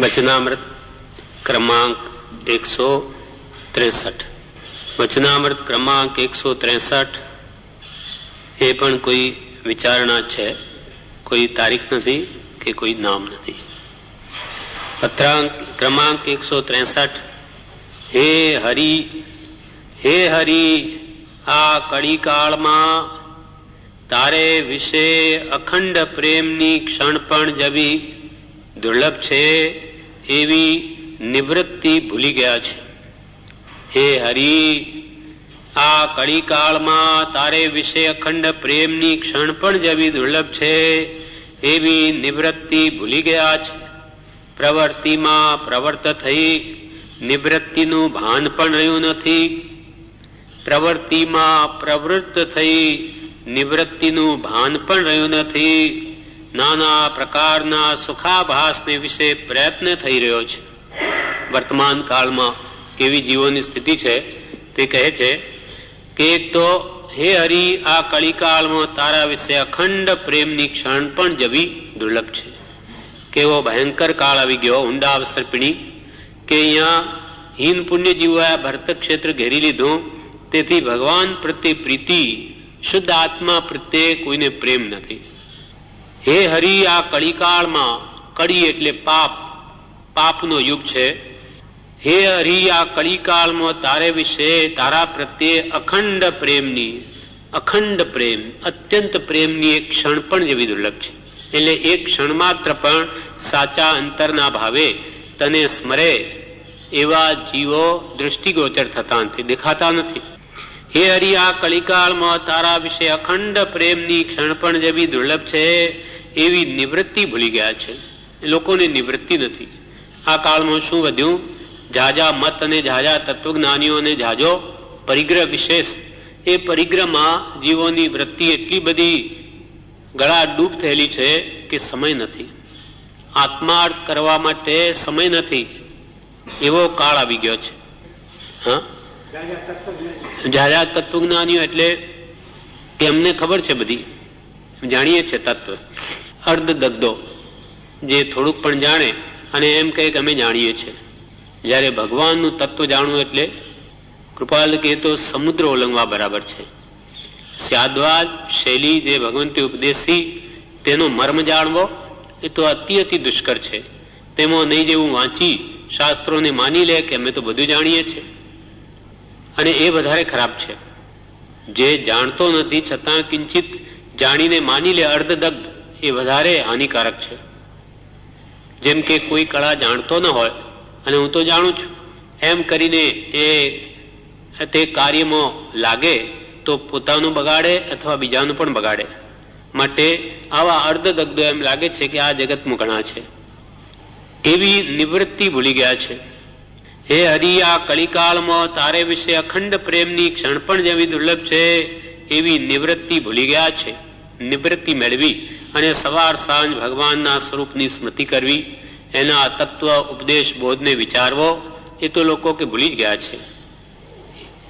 वचनामृत क्रमांक 163। वचनामृत क्रमांक 163 એ પણ કોઈ વિચારણા છે, કોઈ તારીખ નથી કે કોઈ નામ નથી। પત્રાંક ક્રમાંક 163। હે હરિ આ કળીકાળમાં તારે વિશે અખંડ પ્રેમની ક્ષણ પણ જવી દુર્લભ છે એવી નિવૃત્તિ ભૂલી ગયા છે। હે હરિ આ કળીકાળમાં તારે વિશે અખંડ પ્રેમની ક્ષણ પણ જવી દુર્લભ છે એવી નિવૃત્તિ ભૂલી ગયા છે। પ્રવૃત્તિમાં પ્રવૃત્ત થઈ નિવૃત્તિનું ભાન પણ રહ્યું નથી। પ્રવૃત્તિમાં પ્રવૃત્ત થઈ નિવૃત્તિનું ભાન પણ રહ્યું નથી। નાના પ્રકારના સુખાભાસને વિશે પ્રયત્ન થઈ રહ્યો છે। વર્તમાન કાળમાં કેવી જીવોની સ્થિતિ છે તે કહે છે કે એક તો હે હરિ આ કળીકાળમાં તારા વિશે અખંડ પ્રેમની ક્ષણ પણ જવી દુર્લભ છે। કેવો ભયંકર કાળ આવી ગયો, ઊંડા અવસર પીણી કે અહીંયા હીન પુણ્ય જીવોએ ભરત ક્ષેત્ર ઘેરી લીધું। તેથી ભગવાન પ્રત્યે પ્રીતિ, શુદ્ધ આત્મા પ્રત્યે કોઈને પ્રેમ નથી। હે હરિ આ કળીકાળમાં, કળી એટલે પાપ, પાપનો યુગ છે। હે હરિ આ કળીકાળમાં તારે વિશે તારા પ્રત્યે અખંડ પ્રેમની, અખંડ પ્રેમ, અત્યંત પ્રેમની એક ક્ષણ પણ જેવી દુર્લભ છે। એટલે એક ક્ષણ માત્ર પણ સાચા અંતરના ભાવે તને સ્મરે એવા જીવો દૃષ્ટિગોચર થતા નથી, દેખાતા નથી। હે હરિ આ કળીકાળમાં તારા વિશે અખંડ પ્રેમની ક્ષણ પણ જેવી દુર્લભ છે એવી નિવૃત્તિ ભૂલી ગયા છે। લોકોને નિવૃત્તિ નથી। આ કાળમાં શું વધ્યું? ઝાઝા મત અને ઝાઝા તત્વજ્ઞાનીઓ અને ઝાઝો પરિગ્રહ વિશેષ। એ પરિગ્રહમાં જીવોની વૃત્તિ એટલી બધી ગળા ડૂબ થયેલી છે કે સમય નથી, આત્માર્થ કરવા માટે સમય નથી, એવો કાળ આવી ગયો છે। હા, ઝાઝા તત્વજ્ઞાનીઓ એટલે કે અમને ખબર છે, બધી જાણીએ છે તત્વ। અર્ધ દગ્ધો જે થોડુંક પણ જાણે અને એમ કહે કે અમે જાણીએ છીએ। જ્યારે ભગવાનનું તત્વ જાણવું એટલે કૃપાલ કહે તો સમુદ્ર ઓલંગવા બરાબર છે। સ્યાદ્વાદ શૈલી જે ભગવંતી ઉપદેશી તેનો મર્મ જાણવો એ તો અતિ દુષ્કર છે। તેમાં નહીં જેવું વાંચી શાસ્ત્રોને માની લે કે અમે તો બધું જાણીએ છીએ, અને એ વધારે ખરાબ છે। જે જાણતો નથી છતાં કિંચિત જાણીને માની લે અર્ધદગ્ધ, એ વધારે હાનિકારક છે। જેમ કે કોઈ કળા જાણતો ન હોય અને હું તો જાણું છું એમ કરીને એ તે કાર્યમાં લાગે તો પોતાનું બગાડે અથવા બીજાનું પણ બગાડે। માટે આવા અર્ધદગ્ધો એમ લાગે છે કે આ જગતમાં ઘણા છે, એવી નિવૃત્તિ ભૂલી ગયા છે। હે હરિ આ કળીકાળમાં તારે વિશે અખંડ પ્રેમની ક્ષણ પણ જેવી દુર્લભ છે એવી નિવૃત્તિ ભૂલી ગયા છે। નિવૃત્તિ મેળવી અને સવાર સાંજ ભગવાનના સ્વરૂપની સ્મૃતિ કરવી, એના તત્વ ઉપદેશ બોધને વિચારવો, એ તો લોકો કે ભૂલી જ ગયા છે।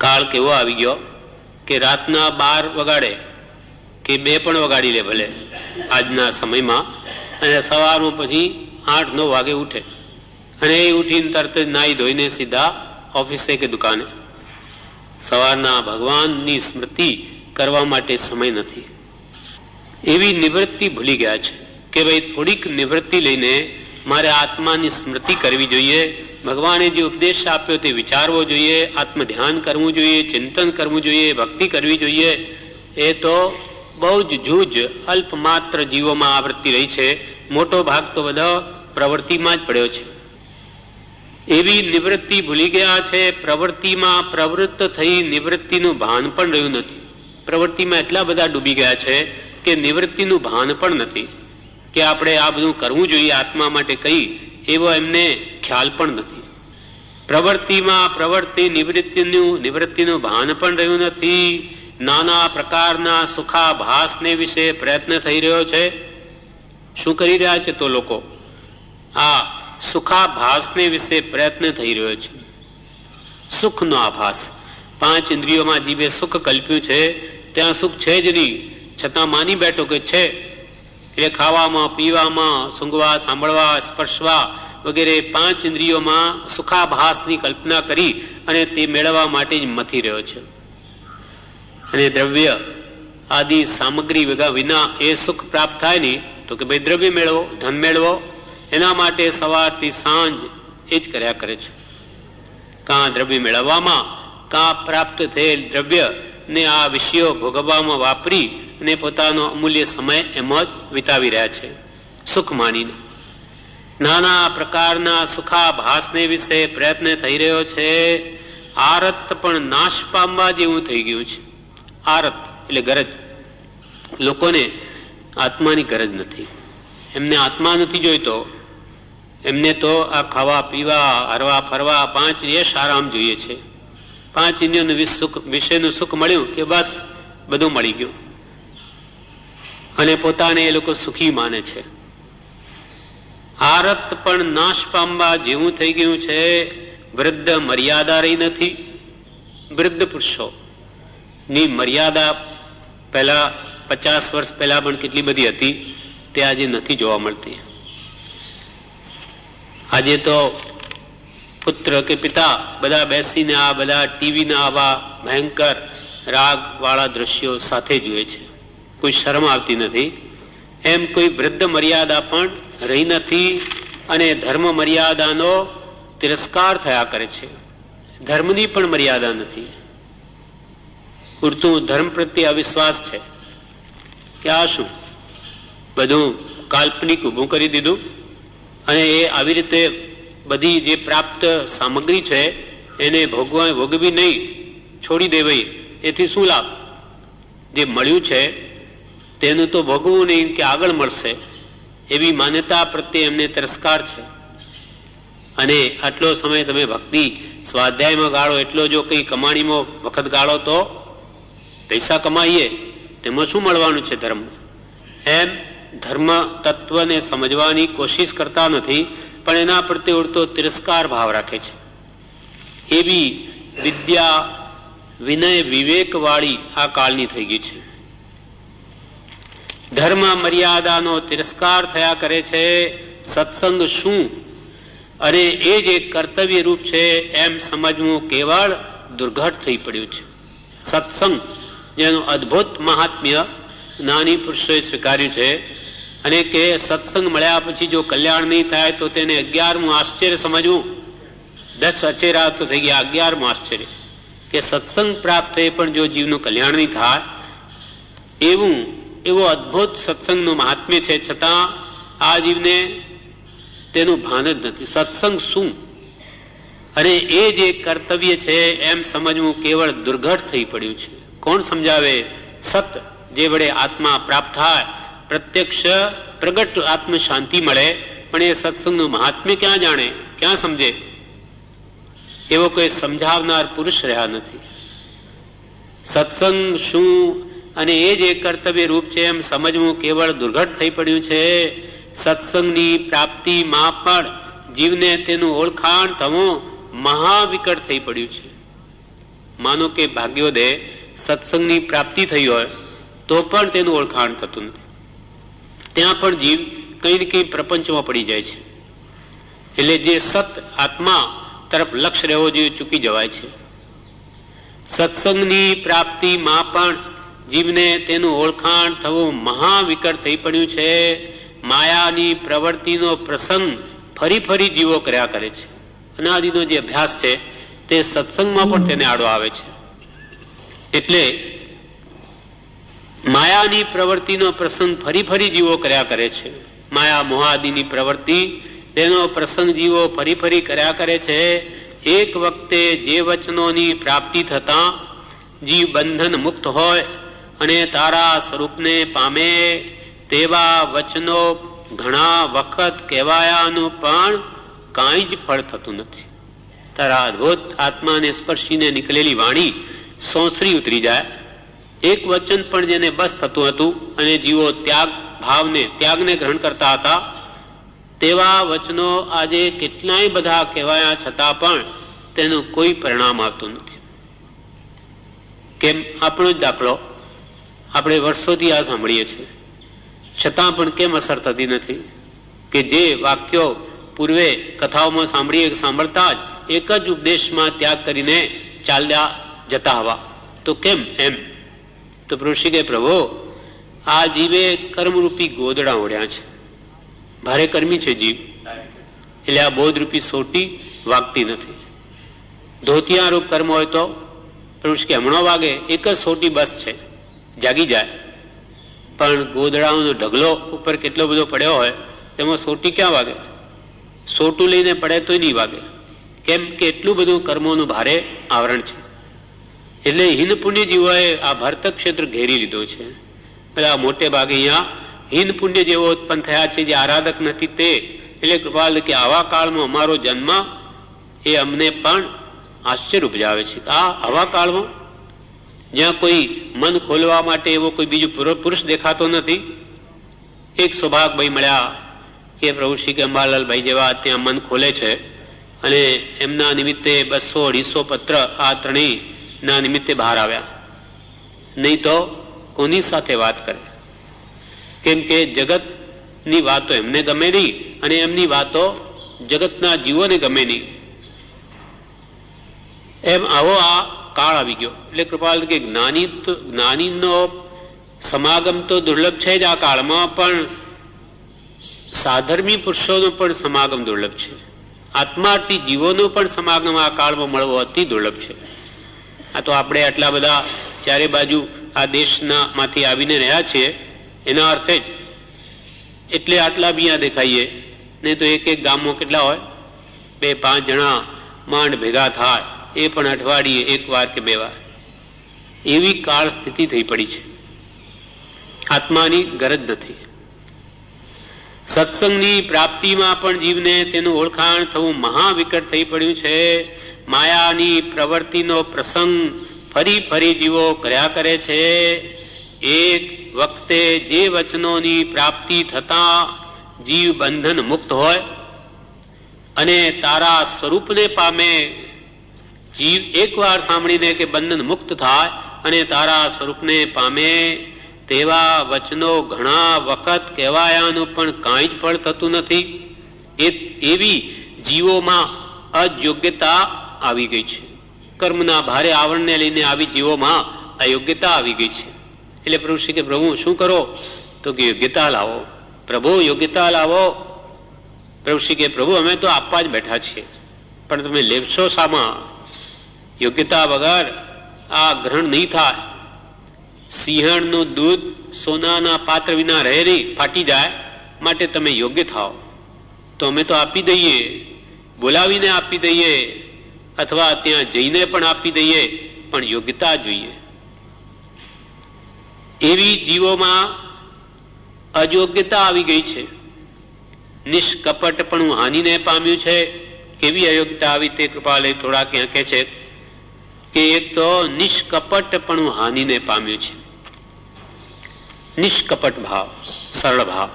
કાળ કેવો આવી ગયો કે રાતના 12 વગાડે કે 2 પણ વગાડી લે ભલે આજના સમયમાં, અને સવારમાં પછી 8-9 વાગે ઉઠે, અને એ ઉઠીને તરત જ નાહી ધોઈને સીધા ઓફિસે કે દુકાને। સવારના ભગવાનની સ્મૃતિ કરવા માટે સમય નથી, એવી નિવૃત્તિ ભૂલી ગયા છે કે ભાઈ થોડીક નિવૃત્તિ લઈને મારે આત્માની સ્મૃતિ કરવી જોઈએ, ભગવાને જે ઉપદેશ આપ્યો તે વિચારવો જોઈએ, આત્મધ્યાન કરવું જોઈએ, ચિંતન કરવું જોઈએ, ભક્તિ કરવી જોઈએ। એ તો બહુ જ જૂજ અલ્પ માત્ર જીવોમાં આ વૃત્તિ રહી છે, મોટો ભાગ તો બધો પ્રવૃત્તિમાં જ પડ્યો છે। એવી નિવૃત્તિ ભૂલી ગયા છે। પ્રવૃત્તિમાં પ્રવૃત્ત થઈ નિવૃત્તિનું ભાન પણ રહ્યું નથી। પ્રવૃત્તિમાં એટલા બધા ડૂબી ગયા છે કે નિવૃત્તિનું ભાન પણ નથી, કે આપણે આ બધું કરવું જોઈએ આત્મા માટે કઈ એવો એમને ખ્યાલ પણ નથી। પ્રવૃત્તિમાં પ્રવૃત્તિ નિવૃત્તિનું ભાન પણ રહ્યું નથી। નાના પ્રકારના સુખાભાસને વિશે પ્રયત્ન થઈ રહ્યો છે। શું કરી રહ્યા છે તો લોકો? આ સુખાભાસને વિશે પ્રયત્ન થઈ રહ્યો છે। સુખનો આભાસ, 5 ઇન્દ્રિયોમાં જીવે સુખ કલ્પ્યું છે, ત્યાં સુખ છે જ નહીં, છતાં માની બેઠો કે છે। એટલે ખાવામાં, પીવામાં, સૂંઘવા, સાંભળવા, સ્પર્શવા, વગેરે 5 ઇન્દ્રિયોમાં સુખાભાસની કલ્પના કરી અને તે મેળવવા માટે જ મથી રહ્યો છે. અને દ્રવ્ય આદિ સામગ્રી વિના એ સુખ પ્રાપ્ત થાય નહીં. તો કે ભાઈ દ્રવ્ય મેળવો, ધન મેળવો, એના માટે સવારથી સાંજ એ જ કર્યા કરે છે. કાં દ્રવ્ય મેળવવામાં, કાં પ્રાપ્ત થયેલ દ્રવ્ય ને આ વિષયો ભોગવવામાં વાપરી અને પોતાનો અમૂલ્ય સમય એમ જ વિતાવી રહ્યા છે સુખ માનીને. નાના પ્રકારના સુખાભાસને વિશે પ્રયત્ન થઈ રહ્યો છે. આરત પણ નાશ પામવા જેવું થઈ ગયું છે. આરત એટલે ગરજ. લોકોને આત્માની ગરજ નથી, એમને આત્મા નથી જોઈતો. એમને તો આ ખાવા પીવા, હરવા ફરવા, 5 યશ આરામ જોઈએ છે. 5 ઇન્દ્રિયોનું વિષયનું સુખ મળ્યું કે બસ બધું મળી ગયું, અને પોતાને એ લોકો સુખી માને છે. આરત પણ નાશ પામવા જેવું થઈ ગયું છે. વૃદ્ધ મર્યાદા રહી નથી. વૃદ્ધ પુરુષો ની મર્યાદા પહેલા 50 વર્ષ પહેલા પણ કેટલી બધી હતી તે આજે નથી જોવા મળતી. આજે તો પુત્ર કે પિતા બધા બેસીને આ બધા ટીવીના આવા ભયંકર રાગ વાળા દ્રશ્યો સાથે જુએ છે. કોઈ શરમ આવતી નથી. એમ કોઈ વૃદ્ધ મર્યાદા પણ રહી નથી, અને ધર્મ મર્યાદાનો તિરસ્કાર થયા કરે છે. ધર્મની પણ મર્યાદા નથી. પૂરતું ધર્મ પ્રત્યે અવિશ્વાસ છે કે આ શું બધું કાલ્પનિક ઊભું કરી દીધું, અને એ આવી રીતે બધી જે પ્રાપ્ત સામગ્રી છે એને ભોગવી નહીં, છોડી દેવાય. એથી શું લાભ? જે મળ્યું છે તેનું તો ભોગવું નહીં કે આગળ મળશે, એવી માન્યતા પ્રત્યે એમને તિરસ્કાર છે. અને આટલો સમય તમે ભક્તિ સ્વાધ્યાયમાં ગાળો, એટલો જો કંઈ કમાણીમાં વખત ગાળો તો પૈસા કમાઈએ, તેમાં શું મળવાનું છે ધર્મ? એમ ધર્મ તત્વને સમજવાની કોશિશ કરતા નથી, પણ એના પ્રત્યે ઉડતો તિરસ્કાર ભાવ રાખે છે. એવી વિદ્યા, વિનય, વિવેકવાળી આ કાળની થઈ ગઈ છે. ધર્મ મર્યાદાનો તિરસ્કાર થયા કરે છે. સત્સંગ શું અને એ જે કર્તવ્ય રૂપ છે એમ સમજવું કેવળ દુર્ઘટ થઈ પડ્યું છે. સત્સંગ જેનું અદ્ભુત મહાત્મ્ય જ્ઞાની પુરુષોએ સ્વીકાર્યું છે, અને કે સત્સંગ મળ્યા પછી જો કલ્યાણ નહીં થાય તો તેને 11મું આશ્ચર્ય સમજવું. 10 અચેરા તો થઈ ગયા, 11મું આશ્ચર્ય કે સત્સંગ પ્રાપ્ત થઈ પણ જો જીવનું કલ્યાણ નહીં થાય, એવો અદ્ભુત સત્સંગનું મહાત્મ્ય છે, છતાં આ જીવને તેનું ભાન જ નથી. સત્સંગ શું અને એ જે કર્તવ્ય છે એમ સમજવું કેવળ દુર્ઘટ થઈ પડ્યું છે. કોણ સમજાવે? સત જે વડે આત્મા પ્રાપ્ત થાય, પ્રત્યક્ષ પ્રગટ આત્મ શાંતિ મળે, પણ એ સત્સંગનું મહાત્મ્ય ક્યાં જાણે, ક્યાં સમજે? એવો કોઈ સમજાવનાર પુરુષ રહ્યા નથી. સત્સંગ શું અને એ જે કર્તવ્ય રૂપ છે એમ સમજવું કેવળ દુર્ઘટ થઈ પડ્યું છે. સત્સંગની પ્રાપ્તિમાં પણ જીવને તેનું ઓળખાણ થવું મહાવિકટ થઈ પડ્યું છે. માનો કે ભાગ્યોદય સત્સંગની પ્રાપ્તિ થઈ હોય તો પણ તેનું ઓળખાણ થતું નથી. ત્યાં પણ જીવ કંઈ ને કંઈ પ્રપંચમાં પડી જાય છે. એટલે જે સત આત્મા તરફ લક્ષ્ય રહેવો જોઈએ ચૂકી જવાય છે. સત્સંગની પ્રાપ્તિમાં પણ જીવને તેનું ઓળખાણ થવું મહાવિકટ થઈ પડ્યું છે. માયાની પ્રવૃત્તિનો પ્રસંગ ફરી ફરી જીવો કર્યા કરે છે. અનાદિનો જે અભ્યાસ છે તે સત્સંગમાં પણ તેને આડો આવે છે. એટલે માયાની પ્રવૃત્તિનો પ્રસંગ ફરી ફરી જીવો કર્યા કરે છે. માયા મોહાદિની પ્રવૃત્તિ તેનો પ્રસંગ જીવો ફરી ફરી કર્યા કરે છે. એક વખતે જે વચનોની પ્રાપ્તિ થતા જીવ બંધન મુક્ત હોય અને તારા સ્વરૂપને પામે, તેવા વચનો ઘણા વખત કહેવાયાનું પણ કાંઈ જ ફળ થતું નથી. તારા અદ્ભુત આત્માને સ્પર્શીને નીકળેલી વાણી સોંસરી ઉતરી જાય. એક વચન પણ જેને બસ થતું હતું અને જીવો ત્યાગને ગ્રહણ કરતા હતા, તેવા વચનો આજે કેટલાય બધા કહેવાયા છતાં પણ તેનું કોઈ પરિણામ આવતું નથી. કેમ? આપણો જ દાખલો, આપણે વર્ષોથી આ સાંભળીએ છીએ, છતાં પણ કેમ અસર થતી નથી? કે જે વાક્યો પૂર્વે કથાઓમાં સાંભળતા જ એક જ ઉપદેશમાં ત્યાગ કરીને ચાલ્યા જતા હવા. તો કેમ એમ? તો ઋષિ કે પ્રભુ, આ જીવે કર્મરૂપી ગોદડા ઓઢ્યા છે, ભારે કર્મી છે જીવ, એટલે આ બોધરૂપી સોટી વાગતી નથી. ધોતિયા રૂપ કર્મ હોય તો ઋષિ કે હમણાં વાગે, એક જ સોટી બસ છે, જાગી જાય. પણ ગોદડાઓનો ઢગલો ઉપર કેટલો બધો પડ્યો હોય તેમાં સોટી ક્યાં વાગે? સોટું લઈને પડે તોય નહીં વાગે. કેમ કે એટલું બધું કર્મોનું ભારે આવરણ છે. એટલે હિન પુણ્ય જીવોએ આ ભરત ક્ષેત્ર ઘેરી લીધો છે. બધા મોટે ભાગે અહીંયા હિન પુણ્ય જેવો ઉત્પન્ન થયા છે જે આરાધક નથી તે. એટલે કૃપાલ કે આવા કાળમાં અમારો જન્મ એ અમને પણ આશ્ચર્ય ઉપજાવે છે. આવા કાળમાં જ્યાં કોઈ મન ખોલવા માટે એવો કોઈ બીજો પુરુષ દેખાતો નથી. એક સૌભાગભાઈ મળ્યા કે પ્રભુ શ્રી કે અંબાલાલભાઈ જેવા ત્યાં મન ખોલે છે, અને એમના નિમિત્તે 200-250 પત્ર આ ત્રણેયના નિમિત્તે બહાર આવ્યા. નહીં તો કોની સાથે વાત કરે? કેમ કે જગતની વાતો એમને ગમે નહીં, અને એમની વાતો જગતના જીવોને ગમે નહીં. એમ આવો આ કાળ આવી ગયો. એટલે કૃપાલ કે જ્ઞાનીનો સમાગમ તો દુર્લભ છે જ આ કાળમાં, પણ સાધર્મી પુરુષોનો પણ સમાગમ દુર્લભ છે. આત્માર્થી જીવોનો પણ સમાગમ આ કાળમાં મળવો અતિ દુર્લભ છે. આ તો આપણે આટલા બધા ચારે બાજુ આ દેશના માંથી આવીને રહ્યા છીએ એના અર્થે જ એટલે આટલા બી અહીંયા દેખાઈએ. નહીં તો એક એક ગામમાં કેટલા હોય? 2-5 જણા માંડ ભેગા થાય, એ પણ અઠવાડિયે 1 વાર કે 2 વાર. એવી કાળ સ્થિતિ થઈ પડી છે. આત્માની ગરજ નથી. સત્સંગની પ્રાપ્તિમાં પણ જીવને તેનું ઓળખાણ થવું મહાવિકટ થઈ પડ્યું છે. માયાની પ્રવૃત્તિનો પ્રસંગ ફરી ફરી જીવો કર્યા કરે છે. એક વખતે જે વચનોની પ્રાપ્તિ થતા જીવ બંધન મુક્ત હોય અને તારા સ્વરૂપને પામે, જીવ એકવાર સાંભળીને કે બંધન મુક્ત થાય અને તારા સ્વરૂપને પામે, તેવા વચનો ઘણા વખત કહેવાયાનું પણ કાંઈ જ ફળ થતું નથી. એવી જીવોમાં અયોગ્યતા આવી ગઈ છે. કર્મના ભારે આવરણને લઈને આવી જીવોમાં અયોગ્યતા આવી ગઈ છે. એટલે પ્રભુ શ્રી કે પ્રભુ શું કરો? તો કે યોગ્યતા લાવો. પ્રભુ યોગ્યતા લાવો. પ્રભુ શ્રી કે પ્રભુ અમે તો આપવા જ બેઠા છીએ, પણ તમે લેવશો શામાં? યોગ્યતા વગર આ ગ્રહણ નહીં થાય. સિંહણનું દૂધ સોનાના પાત્ર વિના રહે નહીં, ફાટી જાય. માટે તમે યોગ્ય થાઓ. તો અમે તો આપી દઈએ, બોલાવીને આપી દઈએ, અથવા ત્યાં જઈને પણ આપી દઈએ, પણ યોગ્યતા જોઈએ. એવી જીવોમાં અયોગ્યતા આવી ગઈ છે. નિષ્કપટપણું હાનિને પામ્યું છે. કેવી અયોગ્યતા આવી તે કૃપાલય થોડા ક્યાં કહે છે કે એક તો નિષ્કપટપણું હાનિને પામ્યું છે. નિષ્કપટ ભાવ, સરળ ભાવ,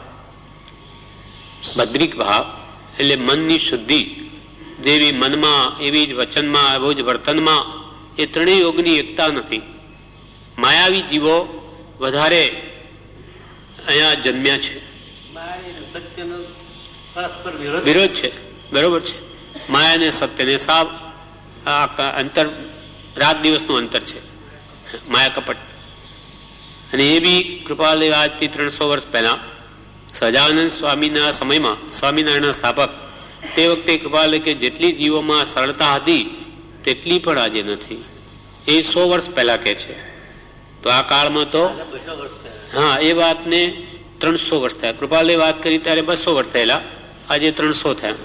ભદ્રિક ભાવ એટલે મનની શુદ્ધિ જેવી મનમાં એવી જ વચનમાં એવું જ વર્તનમાં, એ ત્રણેય યોગની એકતા નથી. માયાવી જીવો વધારે અહીંયા જન્મ્યા છે. વિરોધ છે, બરોબર છે. માયા ને સત્યને સાવ અંતર, રાત દિવસનું અંતર છે માયા કપટ. અને એ બી કૃપાલય આજથી 300 વર્ષ પહેલા સહજાનંદ સ્વામીના સમયમાં, સ્વામિનારાયણના સ્થાપક, તે વખતે કૃપાલય કે જેટલી જીવોમાં સરળતા હતી તેટલી પણ આજે નથી. એ 100 વર્ષ પહેલા કહે છે. તો આ કાળમાં તો હા, એ વાતને 300 વર્ષ થયા. કૃપાલય વાત કરી ત્યારે 200 વર્ષ થયેલા, આજે 300 થયા.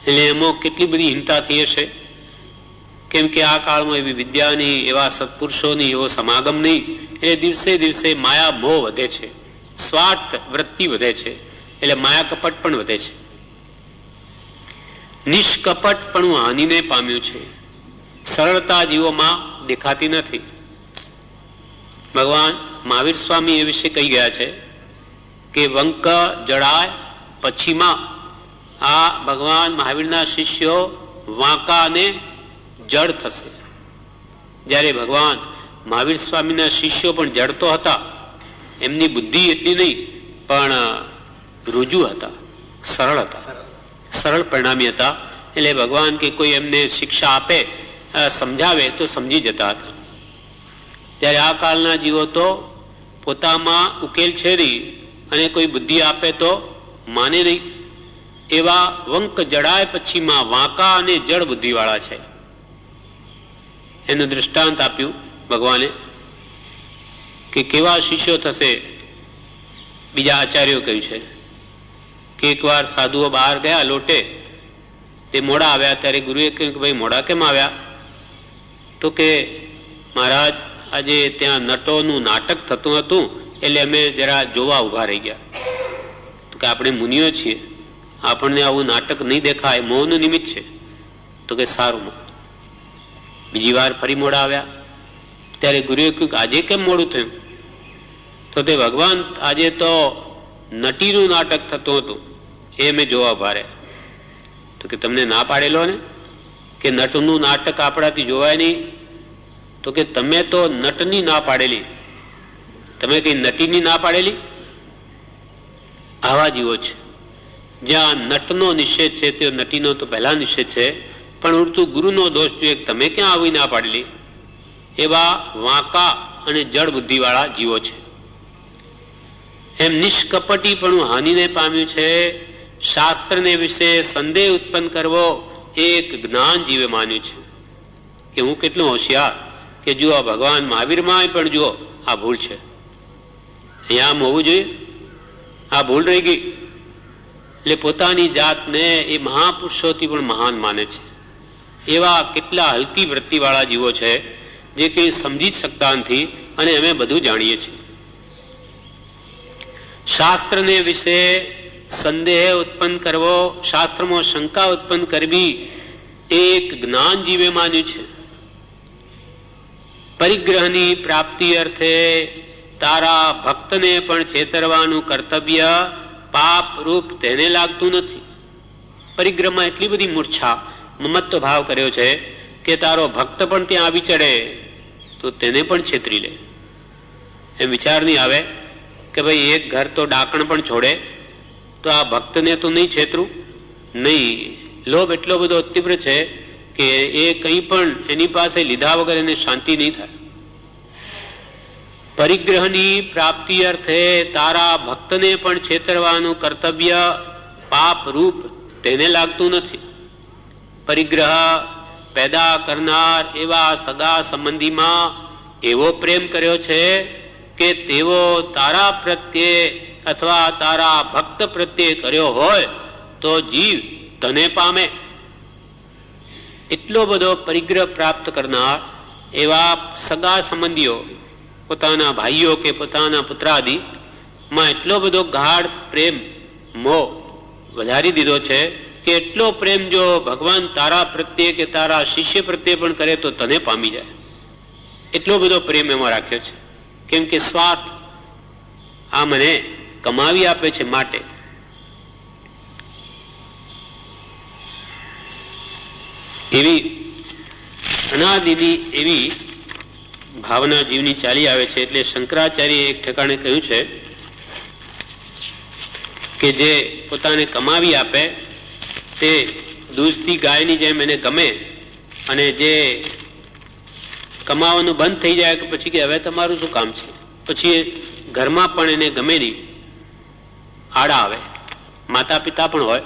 એટલે એમાં કેટલી બધી હિંતા થઈ હશે. કેમ કે આ કાળમાં એવી વિદ્યાની, એવા સત્પુરુષોની એવો સમાગમ નહીં. એટલે દિવસે દિવસે માયા મોહ વધે છે, સ્વાર્થ વૃત્તિ વધે છે, એટલે માયા કપટ પણ વધે છે. નિષ્કપટ પણ હાનિને પામ્યું છે. સરળતા જીવોમાં દેખાતી નથી. ભગવાન મહાવીર સ્વામી એ વિશે કહી ગયા છે કે વંક જડાય પછીમાં આ ભગવાન મહાવીરના શિષ્યો વાંકા અને જડ થશે. જ્યારે ભગવાન મહાવીર સ્વામીના શિષ્યો પણ જડતો હતા. એમની બુદ્ધિ એટલી નહીં, પણ રુજુ હતા, સરળ હતા. સરળ પરિણામી હતા. એટલે ભગવાન કે કોઈ એમને શિક્ષા આપે, સમજાવે તો સમજી જતા હતા. ત્યારે આ કાળના જીવો તો પોતામાં ઉકેલ છે નહીં અને કોઈ બુદ્ધિ આપે તો માને નહીં. એવા વંક જડાય પછીમાં વાંકા અને જળ બુદ્ધિવાળા છે. એનું દૃષ્ટાંત આપ્યું ભગવાને કે કેવા શિષ્યો થશે. બીજા આચાર્યો કહ્યું છે કે એકવાર સાધુઓ બહાર ગયા લોટે, તે મોડા આવ્યા. ત્યારે ગુરુએ કહ્યું કે ભાઈ મોડા કેમ આવ્યા? તો કે મહારાજ આજે ત્યાં નટોનું નાટક થતું હતું એટલે અમે જરા જોવા ઊભા રહી ગયા. તો કે આપણે મુનિઓ છીએ, આપણને આવું નાટક નહીં દેખાય, મોહનું નિમિત્ત છે. તો કે સારું. બીજી વાર ફરી મોડા આવ્યા. ત્યારે ગુરુએ કહ્યું કે આજે કેમ મોડું થયું? તો તે ભગવાન આજે તો નટીનું નાટક થતું હતું એ મેં જોવા ભારે. તો કે તમને ના પાડેલો ને કે નટનું નાટક આપણાથી જોવાય નહીં? તો કે તમે તો નટની ના પાડેલી, તમે કઈ નટીની ના પાડેલી? આવા જીવો છે. જ્યાં નટનો નિષેધ છે તે નટીનો તો પહેલા નિષેધ છે, પણ ઉડતું ગુરુનો દોષ જોઈએ તમે ક્યાં આવી ના પાડેલી? એવા વાંકા અને જળ બુદ્ધિવાળા જીવો છે. એમ નિષ્કપટીપણું હાનિને પામ્યું છે. શાસ્ત્રને વિશે સંદેહ ઉત્પન્ન કરવો એક જ્ઞાન જીવે માન્યું છે કે હું કેટલું હોશિયાર, કે જુઓ ભગવાન મહાવીરમાં પણ જુઓ આ ભૂલ છે, અહીંયા આમ હોવું જોઈએ, આ ભૂલ રહી ગઈ. એટલે પોતાની જાતને એ મહાપુરુષોથી પણ મહાન માને છે. એવા કેટલા હલકી વૃત્તિવાળા જીવો છે જે કંઈ સમજી જ શકતા નથી અને અમે બધું જાણીએ છીએ. શાસ્ત્રને વિશે સંદેહ ઉત્પન્ન કરવો, શાસ્ત્રમાં શંકા ઉત્પન્ન કરવી એક જ્ઞાન જીવે માન્યું છે. પરિગ્રહની પ્રાપ્તિ અર્થે તારા ભક્તને પણ છેતરવાનું કર્તવ્ય પાપ રૂપ તેને લાગતું નથી. પરિગ્રહમાં એટલી બધી મૂર્છા, મમત્વ ભાવ કર્યો છે કે તારો ભક્ત પણ ત્યાં આવી ચડે તો તેને પણ છેતરી લે. એમ વિચાર નહીં આવે કે ભાઈ એક ઘર તો ડાકણ પણ છોડે તો આ ભક્તને તો નહીં છેતરું? નહીં. લોભ એટલો બધો તીવ્ર છે કે એ કંઈ પણ એની પાસે લીધા વગર એને શાંતિ નહીં થાય. પરિગ્રહની પ્રાપ્તિ અર્થે તારા ભક્તને પણ છેતરવાનું કર્તવ્ય પાપ રૂપ તેને લાગતું નથી. પરિગ્રહ પેદા કરનાર એવા સગા સંબંધીમાં એવો પ્રેમ કર્યો છે કે તેવો તારા પ્રત્યે અથવા તારા ભક્ત પ્રત્યે કર્યો હોય તો જીવ તને પામે. એટલો બધો પરિગ્રહ પ્રાપ્ત કરનાર એવા સગા સંબંધીઓ, પોતાના ભાઈઓ કે પોતાના પુત્રાદિ માં એટલો બધો ગાઢ પ્રેમ મોહ વધારી દીધો છે કે એટલો પ્રેમ જો ભગવાન તારા પ્રત્યે કે તારા શિષ્ય પ્રત્યે પણ કરે તો તને પામી જાય. એટલો બધો પ્રેમ એમાં રાખ્યો છે. કેમ કે સ્વાર્થ આ મને કમાવી આપે છે માટે. એવી અનાદિની એવી ભાવના જીવની ચાલી આવે છે. એટલે શંકરાચાર્ય એક ઠેકાણે કહ્યું છે કે જે પોતાને કમાવી આપે તે દૂધથી ગાયની જેમ એને ગમે, અને જે કમાવાનું બંધ થઈ જાય કે પછી કે હવે તમારું શું કામ છે, પછી ઘરમાં પણ એને ગમે નહીં, આડા આવે. માતા પિતા પણ હોય,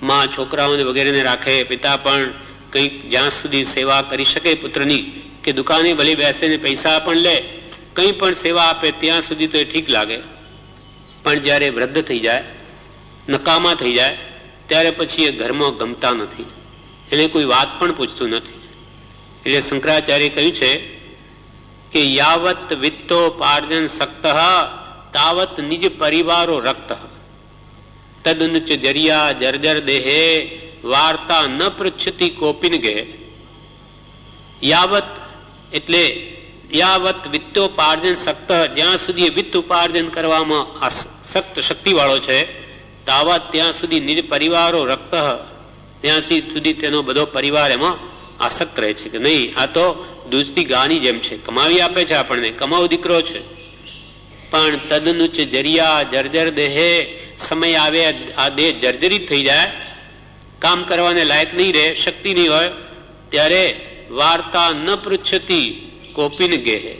મા છોકરાઓને વગેરેને રાખે, પિતા પણ કંઈક જ્યાં સુધી સેવા કરી શકે પુત્રની કે દુકાને ભલે બેસીને પૈસા પણ લે, કંઈ પણ સેવા આપે ત્યાં સુધી તો એ ઠીક લાગે. પણ જ્યારે વૃદ્ધ થઈ જાય, નકામા થઈ જાય, ત્યારે પછી એ ઘરમાં ગમતા નથી, એટલે કોઈ વાત પણ પૂછતું નથી. એટલે શંકરાચાર્ય કહ્યું છે કે યાવત વિત્તોપાર્જન સક્ત તાવત નિજ પરિવારો રક્ત તદનુચ જરિયા જર્જર દેહે વાર્તા ન પૃચ્છતી કોપિન ગે. યાવત એટલે યાવત વિત્તોપાર્જન સક્ત, જ્યાં સુધી વિત્ત ઉપાર્જન કરવામાં સક્ત શક્તિવાળો છે, તાવત ત્યાં સુધી નિજ પરિવારો રક્ત, ત્યાં સુધી તેનો બધો પરિવાર એમાં આસક્ત રહે છે કે નહીં આ તો દૂધથી ગાની જેમ છે, કમાવી આપે છે આપણને, કમાવ દીકરો છે, પણ તદનુચ જરિયા જર્જર દેહે, સમય આવે આ દેહ જર્જરિત થઈ જાય કામ કરવાને લાયક નહીં રહે, શક્તિ નહીં હોય, ત્યારે વાર્તા ન પૃચ્છતી કોપીન ગેહે,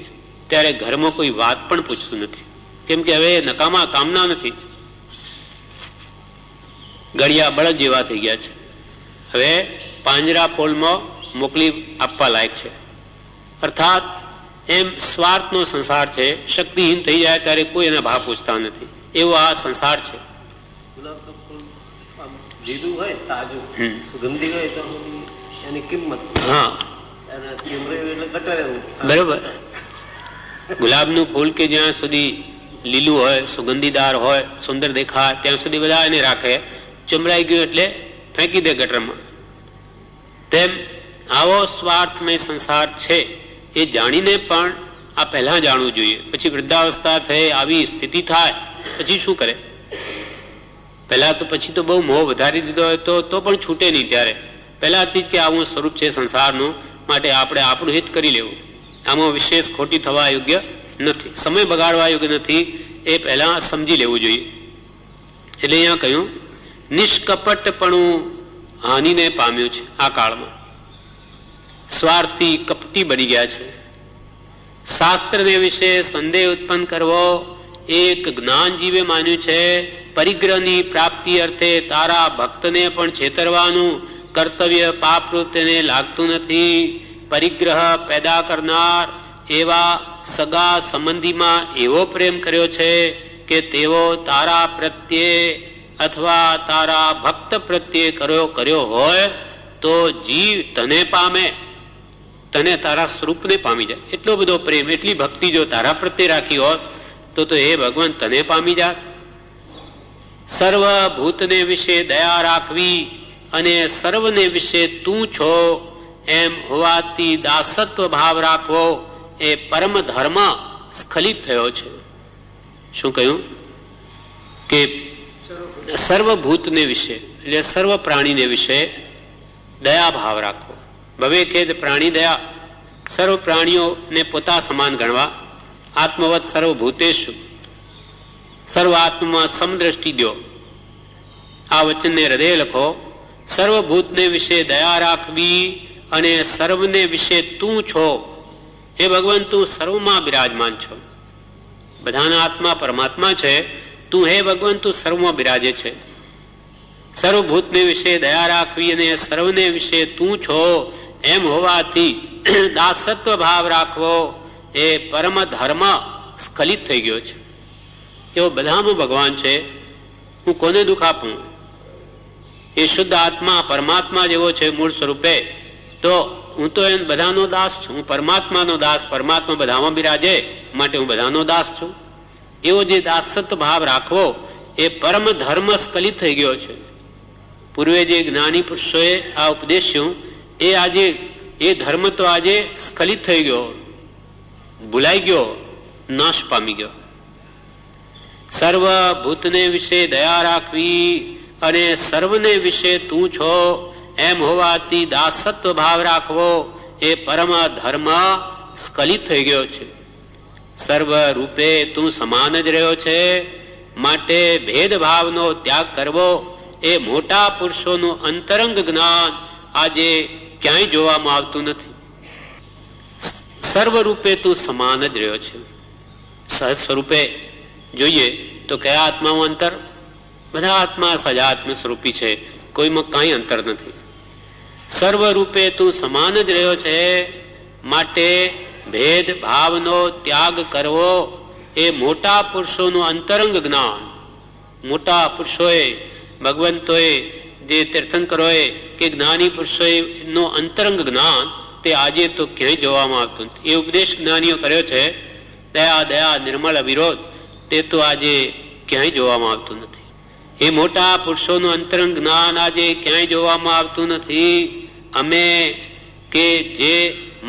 ત્યારે ઘરમાં કોઈ વાત પણ પૂછતું નથી. કેમ કે હવે નકામા કામના નથી, ગળિયા બળદ જેવા થઈ ગયા છે. હવે પાંજરા પોલમાં મોકલી આપવા લાયક છે. અર્થાત એમ સ્વાર્થનો સંસાર છે. શક્તિહીન થઈ જાય ત્યારે કોઈ એના ભાવ પૂછતા નથી, એવો આ સંસાર છે. બરોબર. ગુલાબનું ફૂલ કે જ્યાં સુધી લીલું હોય, સુગંધીદાર હોય, સુંદર દેખાય, ત્યાં સુધી બધા એને રાખે. ચમરાઈ ગયું એટલે ફેંકી દે ગટરમાં. તેમ આવો સ્વાર્થમય સંસાર છે એ જાણીને પણ આ પહેલા જાણવું જોઈએ. પછી વૃદ્ધાવસ્થા થઈ, આવી સ્થિતિ થાય, પછી શું કરે? પહેલા તો પછી તો બહુ મોહ વધારી દીધો હોય તો પણ છૂટે નહીં. ત્યારે પહેલાથી જ કે આવું સ્વરૂપ છે સંસારનું, માટે આપણે આપણું હિત કરી લેવું. આમાં વિશેષ ખોટી થવા યોગ્ય નથી, સમય બગાડવા યોગ્ય નથી, એ પહેલા સમજી લેવું જોઈએ. એટલે અહીંયા કહ્યું નિષ્કપટપણું હાનિને પામ્યું છે. આ કાળમાં સ્વાર્થી કપટી બની ગયા છે. શાસ્ત્રને વિશે સંદેહ ઉત્પન્ન કરવો એક જ્ઞાન જીવે માન્યું છે. પરિગ્રહની પ્રાપ્તિ અર્થે તારા ભક્તને પણ છેતરવાનું કર્તવ્ય પાપરૂપ તેને લાગતું નથી. પરિગ્રહ પેદા કરનાર એવા સગા સંબંધીમાં એવો પ્રેમ કર્યો છે કે તેઓ તારા પ્રત્યે અથવા તારા ભક્ત પ્રત્યે કર્યો હોય તો જીવ તને પામે, તને તારા સ્વરૂપને પામી જાય. એટલો બધો પ્રેમ, એટલી ભક્તિ જો તારા પ્રત્યે રાખી હોત તો એ ભગવાન તને પામી જાત. સર્વભૂતને વિશે દયા રાખવી અને સર્વને વિશે તું છો એમ હોવાથી દાસત્વ ભાવ રાખવો એ પરમ ધર્મ સ્ખલિત થયો છે. શું કહ્યું? કે સર્વભૂતને વિશે એટલે સર્વ પ્રાણીને વિશે દયા ભાવ રાખવો. ભવે કે પ્રાણી દયા, સર્વ પ્રાણીઓને પોતા સમાન ગણવા. આત્મવત સર્વભૂતેષુ, સર્વ આત્મમાં સમદ્રષ્ટિ દો. આ વચનને હૃદય લખો. સર્વભૂતને વિશે દયા રાખવી અને સર્વને વિશે તું છો. હે ભગવાન, તું સર્વમાં બિરાજમાન છો. બધાના આત્મા પરમાત્મા છે. તું હે ભગવાન, તું સર્વમાં બિરાજે છે. સર્વભૂતને વિશે દયા રાખવી અને સર્વને વિશે તું છો એમ હોવાથી દાસત્વ ભાવ રાખવો એ પરમ ધર્મ સ્ખલિત થઈ ગયો છે. એવો બધામાં ભગવાન છે. હું કોને દુઃખ આપું? એ શુદ્ધ આત્મા પરમાત્મા જેવો છે મૂળ સ્વરૂપે, તો હું તો એ બધાનો દાસ છું. હું પરમાત્માનો દાસ, પરમાત્મા બધામાં બિરાજે માટે હું બધાનો દાસ છું. એવો જે દાસત્વ ભાવ રાખવો એ પરમ ધર્મ સ્ખલિત થઈ ગયો છે. પૂર્વે જે જ્ઞાની પુરુષોએ આ ઉપદેશ્યું એ આજે એ ધર્મ તો આજે સ્ખલિત થઈ ગયો, ભૂલાઈ ગયો, નાશ પામી ગયો. સર્વભૂતને વિશે દયા રાખવી અને સર્વને વિશે તું છો એમ હોવાથી દાસત્વ ભાવ રાખવો એ પરમ ધર્મ સ્ખલિત થઈ ગયો છે. સર્વ રૂપે તું સમાન જ રહ્યો છે, માટે ભેદભાવનો ત્યાગ કરવો એ મોટા પુરુષોનું અંતરંગ જ્ઞાન આજે ક્યાંય જોવામાં આવતું નથી. સર્વ રૂપે તું સમાન જ રહ્યો છે. સહજ સ્વરૂપે જોઈએ તો કયા આત્મામાં અંતર? બધા આત્મા સજાત્મ સ્વરૂપી છે, કોઈમાં કાંઈ અંતર નથી. સર્વ રૂપે તું સમાન જ રહ્યો છે, માટે ભેદભાવનો ત્યાગ કરવો એ મોટા પુરુષોનું અંતરંગ જ્ઞાન. મોટા પુરુષોએ, ભગવંતોએ, જે તીર્થંકરોએ કે જ્ઞાની પુરુષોએ નો અંતરંગ જ્ઞાન તે આજે તો ક્યાંય જોવામાં આવતું નથી. એ ઉપદેશ જ્ઞાનીઓ કર્યો છે, દયા દયા નિર્મળ અવિરોધ, તે તો આજે ક્યાંય જોવામાં આવતું નથી. એ મોટા પુરુષોનું અંતરંગ જ્ઞાન આજે ક્યાંય જોવામાં આવતું નથી. અમે કે જે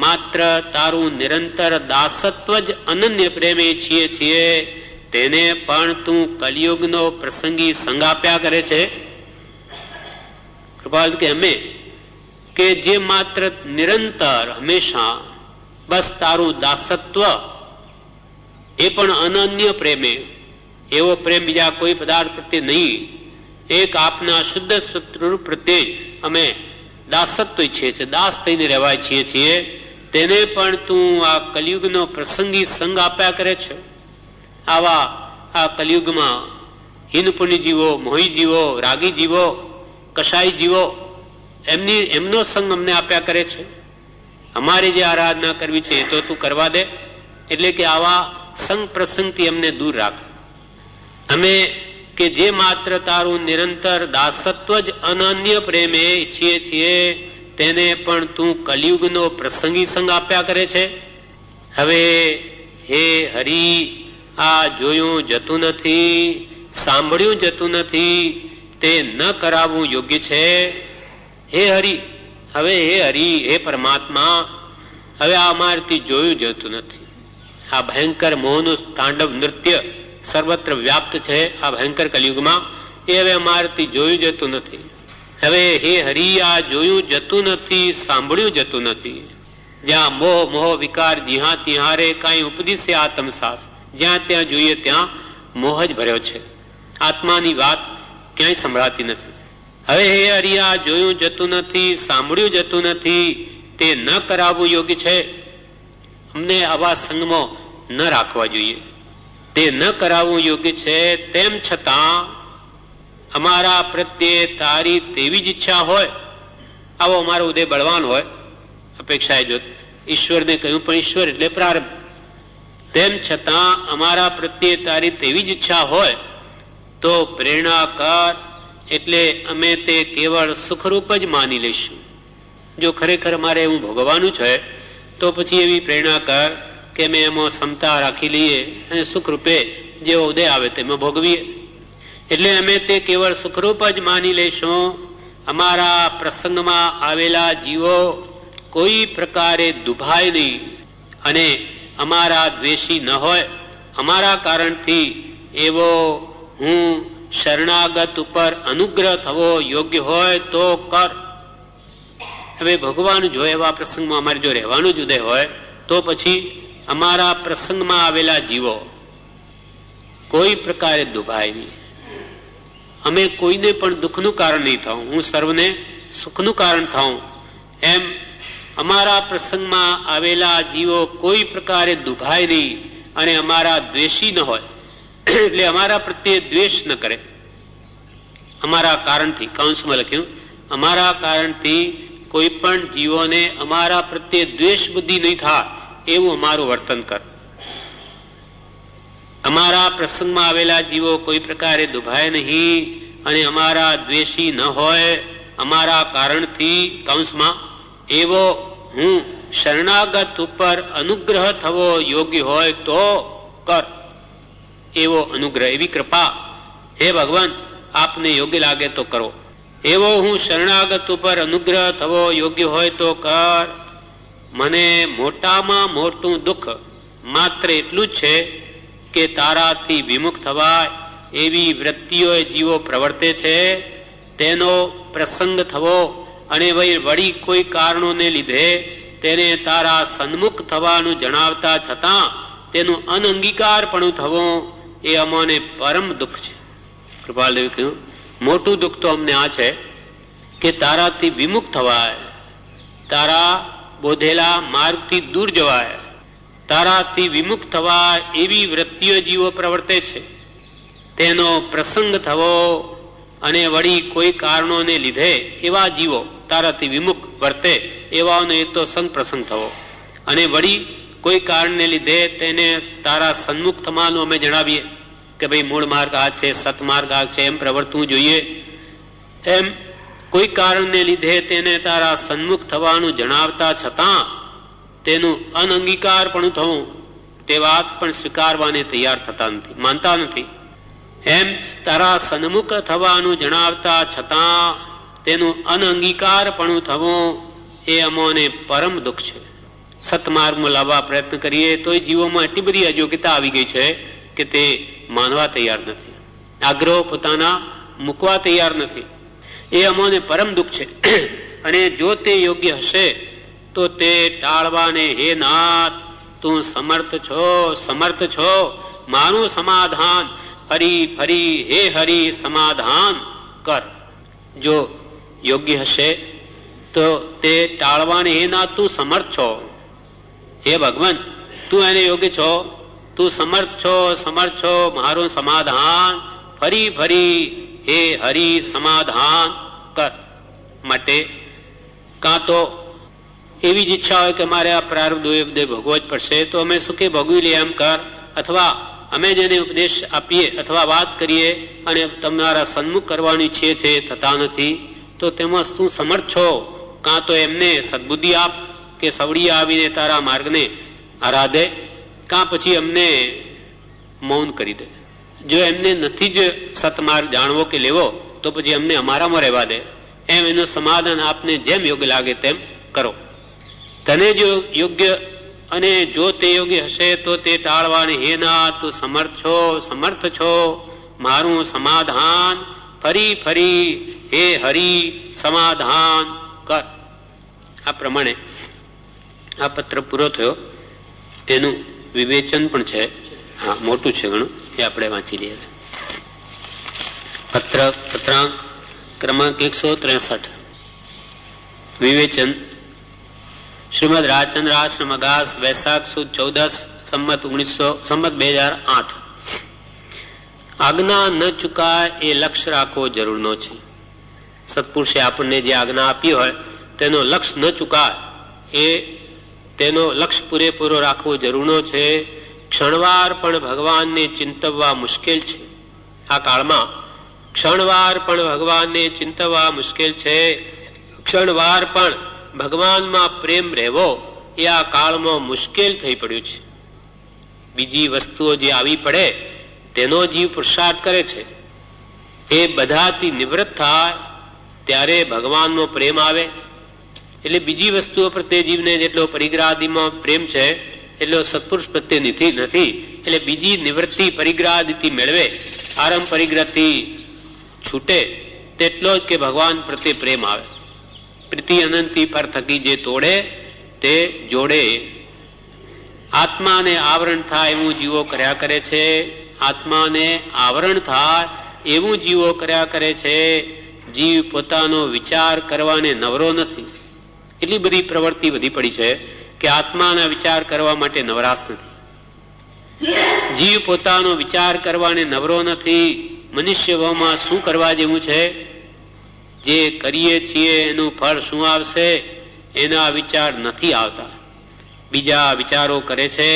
માત્ર તારું નિરંતર દાસત્વ જ અનન્ય પ્રેમે છીએ તેને પણ તું કલિયુગનો પ્રસંગી સંગ આપ્યા કરે છે. કૃપાલ કે અમે કે જે માત્ર નિરંતર હંમેશા બસ તારું દાસત્વ, એ પણ અનન્ય પ્રેમે, એવો પ્રેમ બીજા કોઈ પદાર્થ પ્રત્યે નહીં, એક આપના શુદ્ધ સ્વરૂપ પ્રત્યે અમે દાસત્વ ઈચ્છીએ છીએ, દાસ થઈને રહેવા ઈચ્છીએ છીએ, તેને પણ તું આ કલિયુગનો પ્રસંગી સંગ આપ્યા કરે છે. આવા આ કલિયુગમાં હીનપુણ્ય જીવો, મોહી જીવો, રાગી જીવો, કસાઈ જીવો, એમનો સંગ અમને આપ્યા કરે છે. અમારે જે આરાધના કરવી છે એ તો તું કરવા દે. એટલે કે આવા સંગ પ્રસંગથી અમને દૂર રાખ. અમે કે જે માત્ર તારું નિરંતર દાસત્વ જ અનન્ય પ્રેમે ઈચ્છીએ છીએ, તેને પણ તું કલિયુગનો પ્રસંગી સંગ આપ્યા કરે છે. હવે હે હરિ, આ જોયું જતું નથી, સાંભળ્યું જતું નથી, તે ન કરાવવું યોગ્ય છે. હે હરિ, હવે હે હરિ, હે પરમાત્મા, હવે આ અમારથી જોયું જતું નથી. આ ભયંકર મોહનું તાંડવ નૃત્ય સર્વત્ર વ્યાપ્ત છે આ ભયંકર કલિયુગમાં, એ હવે અમારથી જોયું જતું નથી. હવે હે હરિ, આ જોયું જતું નથી, સાંભળ્યું જતું નથી. જ્યાં મોહ મોહ વિકાર જ્યાં તિહારે કાંઈ ઉપદિશે આત્મસાસ, જ્યાં ત્યાં જોઈએ ત્યાં મોહ જ ભર્યો છે, આત્માની વાત ક્યાંય સંભળાતી નથી. હવે હે હરિ, આ જોયું જતું નથી, સાંભળ્યું જતું નથી, તે ન કરાવવું યોગ્ય છે. અમને આવા સંગમાં ન રાખવા જોઈએ, તે ન કરાવવું યોગ્ય છે. તેમ છતાં અમારા પ્રત્યે તારી તેવી જ ઈચ્છા હોય, આવો અમારો ઉદય બળવાન હોય, અપેક્ષાએ જો ઈશ્વરને કહ્યું, પણ ઈશ્વર એટલે પ્રારંભ. તેમ છતાં અમારા પ્રત્યે તારી તેવી જ ઈચ્છા હોય તો પ્રેરણા કર, એટલે અમે તે કેવળ સુખરૂપ જ માની લઈશું. જો ખરેખર અમારે એવું ભોગવવાનું છે તો પછી એવી પ્રેરણા કર કે અમે એમાં ક્ષમતા રાખી લઈએ અને સુખરૂપે જેવો ઉદય આવે તેમાં ભોગવીએ. એટલે અમે તે કેવળ સુખરૂપ જ માની લઈશું. અમારા પ્રસંગમાં આવેલા જીવો કોઈ પ્રકારે દુભાય નહીં અને અમારા દ્વેષી ન હોય. અમારા કારણથી એવો હું શરણાગત ઉપર અનુગ્રહ થવો યોગ્ય હોય તો કર. હવે ભગવાન જો એવા પ્રસંગમાં અમારે જો રહેવાનું જ ઉદય હોય તો પછી અમારા પ્રસંગમાં આવેલા જીવો કોઈ પ્રકારે દુભાય નહીં. અમે કોઈને પણ દુઃખનું કારણ નહીં થાઉં, હું સર્વને સુખનું કારણ થાઉં, એમ અમારા પ્રસંગમાં આવેલા જીવો કોઈ પ્રકારે દુભાય નહીં અને અમારા દ્વેષી ન હોય, એટલે અમારા પ્રત્યે દ્વેષ ન કરે. અમારા કારણથી, કૌંસમાં લખ્યું, અમારા કારણથી કોઈ પણ જીવોને અમારા પ્રત્યે દ્વેષ બુદ્ધિ નહીં થાય એવું અમારું વર્તન કર. અમારા પ્રસંગમાં આવેલા જીવો કોઈ પ્રકારે દુભાય નહીં અને અમારા દ્વેષી ન હોય. અમારા કારણથી, કૌંસમાં, એવો હું શરણાગત ઉપર અનુગ્રહ થવો યોગ્ય હોય તો કર. એવો અનુગ્રહ, એવી કૃપા હે ભગવાન આપને યોગ્ય લાગે તો કરો. એવો હું શરણાગત ઉપર અનુગ્રહ થવો યોગ્ય હોય તો કર. મને મોટામાં મોટું દુઃખ માત્ર એટલું જ છે કે તારાથી વિમુખ થવાય એવી વૃત્તિઓ જીવો પ્રવર્તે છે, તેનો પ્રસંગ થવો અને વળી કોઈ કારણોને લીધે તેને તારા સન્મુખ થવાનું જણાવતા છતાં તેનું અનંગીકારપણું થવું એ અમને પરમ દુઃખ છે. કૃપાલદેવે કહ્યું, મોટું દુઃખ તો અમને આ છે કે તારાથી વિમુખ થવાય, તારા બોધેલા માર્ગથી દૂર જવાય, તારાથી વિમુખ થવાય એવી વૃત્તિઓ જીવો પ્રવર્તે છે, તેનો પ્રસંગ થવો અને વળી કોઈ કારણોને લીધે એવા જીવો તારાથી વિમુખ વર્તે એવાઓનો એ તો સંગ પ્રસંગ થવો અને વળી કોઈ કારણને લીધે તેને તારા સન્મુખ થવાનું અમે જણાવીએ કે ભાઈ મૂળ માર્ગ આ છે, સતમાર્ગ આ છે, એમ પ્રવર્તવું જોઈએ. એમ કોઈ કારણને લીધે તેને તારા સન્મુખ થવાનું જણાવતા છતાં તેનું અનંગીકાર પણ થવું, તે વાત પણ સ્વીકારવાને તૈયાર થતા નથી, માનતા નથી. એમ તારા સન્મુખ થવાનું જણાવતા છતાં તેનું અનંગીકાર પણ થવું એ અમોને પરમ દુઃખ છે. સતમાર્ગમાં લાવવા પ્રયત્ન કરીએ તો એ જીવોમાં એટલી બધી અયોગ્યતા આવી ગઈ છે કે તે માનવા તૈયાર નથી, આગ્રહ પોતાના મૂકવા તૈયાર નથી. એ અમોને પરમ દુઃખ છે. અને જો તે યોગ્ય હશે તો તે ટાળવાને હે નાથ તું સમર્થ છો, સમર્થ છો. મારું સમાધાન હરી ફરી હે હરી સમાધાન કર. જો યોગ્ય હશે તો તે ટાળવાની હે ના તું સમર્થ છો. હે ભગવંત, તું એને યોગ્ય છો, તું સમર્થ છો, મારું સમાધાન ફરી ફરી હે હરિ સમાધાન કર. માટે કાં તો એવી જ ઈચ્છા હોય કે મારે આ પ્રારબ્ધ ઉપદેશ ભોગવવો જ પડશે તો અમે સુખે ભોગવી લઈએ એમ કર, અથવા અમે જેને ઉપદેશ આપીએ અથવા વાત કરીએ અને તમારા સન્મુખ કરવાની ઈચ્છે છે થતા નથી તો તેમાં તું સમર્થ છો. કાં તો એમને સદબુદ્ધિ આપ કે સવડી આવીને તારા માર્ગને આરાધે, કાં પછી અમને મૌન કરી દે. જો એમને નથી જ સતમાર્ગ જાણવો કે લેવો તો પછી અમને અમારામાં રહેવા દે. એમ એનું સમાધાન આપને જેમ યોગ્ય લાગે તેમ કરો. તને જો યોગ્ય અને જો તે યોગ્ય હશે તો તે ટાળવાની હે ના તું સમર્થ છો, મારું સમાધાન ફરી ફરી હે હરિ સમાધાન કર. આ પ્રમાણે આ પત્ર પૂરો થયો. તેનું વિવેચન પણ છે, હા મોટું છે ઘણું, એ આપણે વાંચી લઈએ. પત્રાંક ક્રમાંક 163. વિવેચન. શ્રીમદ રાજચંદ્ર આશ્રમ અગાસ વૈશાખ સુદ 14 સંમત 2008. આજ્ઞા ન ચૂકાય એ લક્ષ્ય રાખવો જરૂરનો છે. સત્પુરુષે આપણને જે આજ્ઞા આપી હોય તેનો લક્ષ્ય ન ચૂકાય એ તેનો લક્ષ્ય પૂરેપૂરો રાખવો જરૂરનો છે. ક્ષણવાર પણ ભગવાનને ચિંતવવા મુશ્કેલ છે. આ કાળમાં ક્ષણવાર પણ ભગવાનને ચિંતવવા મુશ્કેલ છે. ક્ષણવાર પણ ભગવાનમાં પ્રેમ રહેવો એ આ કાળમાં મુશ્કેલ થઈ પડ્યું છે. બીજી વસ્તુઓ જે આવી પડે તેનો જીવ પુરુષાર્થ કરે છે, એ બધાથી નિવૃત્ત થાય ત્યારે ભગવાનનો પ્રેમ આવે. એટલે બીજી વસ્તુઓ પ્રત્યે જીવને જેટલો પરિગ્રહાદિમાં પ્રેમ છે એટલો સત્પુરુષ પ્રત્યે નથી. એટલે બીજી નિવૃત્તિ પરિગ્રહાદિથી મેળવે, આરંભ પરિગ્રહથી છૂટે તેટલો જ કે ભગવાન પ્રત્યે પ્રેમ આવે. પ્રીતિ અનંતી પર થકી જે તોડે તે જોડે. આત્માને આવરણ થાય એવું જીવો કર્યા કરે છે. આત્માને આવરણ થાય એવું જીવો કર્યા કરે છે. જીવ પોતાનો વિચાર કરવાને નવરો નથી. એટલી બધી પ્રવૃત્તિ વધી પડી છે કે આત્માના વિચાર કરવા માટે નવરાશ નથી. જીવ પોતાનો વિચાર કરવાને નવરો નથી. મનુષ્યમાં શું કરવા જેવું છે? જે કરીએ છીએ એનું ફળ શું આવશે એના વિચાર નથી આવતા, બીજા વિચારો કરે છે.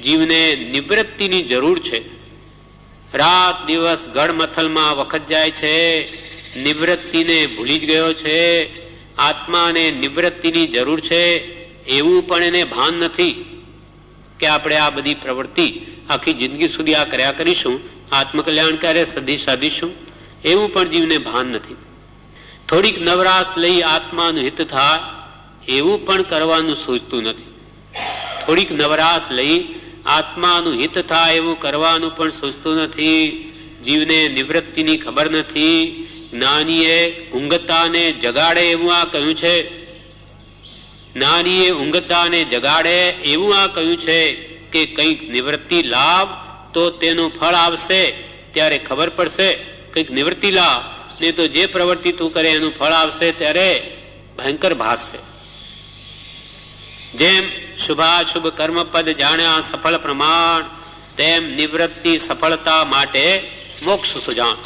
જીવને નિવૃત્તિની જરૂર છે. રાત દિવસ ગળમથલમાં વખત જાય છે, નિવૃત્તિને ભૂલી જ ગયો છે. આત્માને નિવૃત્તિની જરૂર છે એવું પણ એને ભાન નથી કે આપણે આ બધી પ્રવૃત્તિ આખી જિંદગી સુધી આ કર્યા કરીશું, આત્મકલ્યાણ ક્યારે સાધીશું એવું પણ જીવને ભાન નથી. થોડીક નવરાશ લઈ આત્માનું હિત થાય એવું પણ કરવાનું સૂચતું નથી. થોડીક નવરાશ લઈ આત્માનું હિત થાય એવું કરવાનું પણ સૂચતું નથી. જીવને નિવૃત્તિની ખબર નથી. જ્ઞાનીએ ઊંઘતાને જગાડે એવું આ કહ્યું છે. જ્ઞાનીએ ઊંઘતાને જગાડે એવું આ કહ્યું છે કે કંઈક નિવૃત્તિ લાવ તો તેનું ફળ આવશે ત્યારે ખબર પડશે. કંઈક નિવૃત્તિ લાવ ને તો જે પ્રવૃત્તિ તું કરે એનું ફળ આવશે ત્યારે ભયંકર ભાસશે. જેમ શુભાશુભ કર્મપદ જાણ્યા સફળ પ્રમાણ, તેમ નિવૃત્તિ સફળતા માટે મોક્ષ સુજાણ.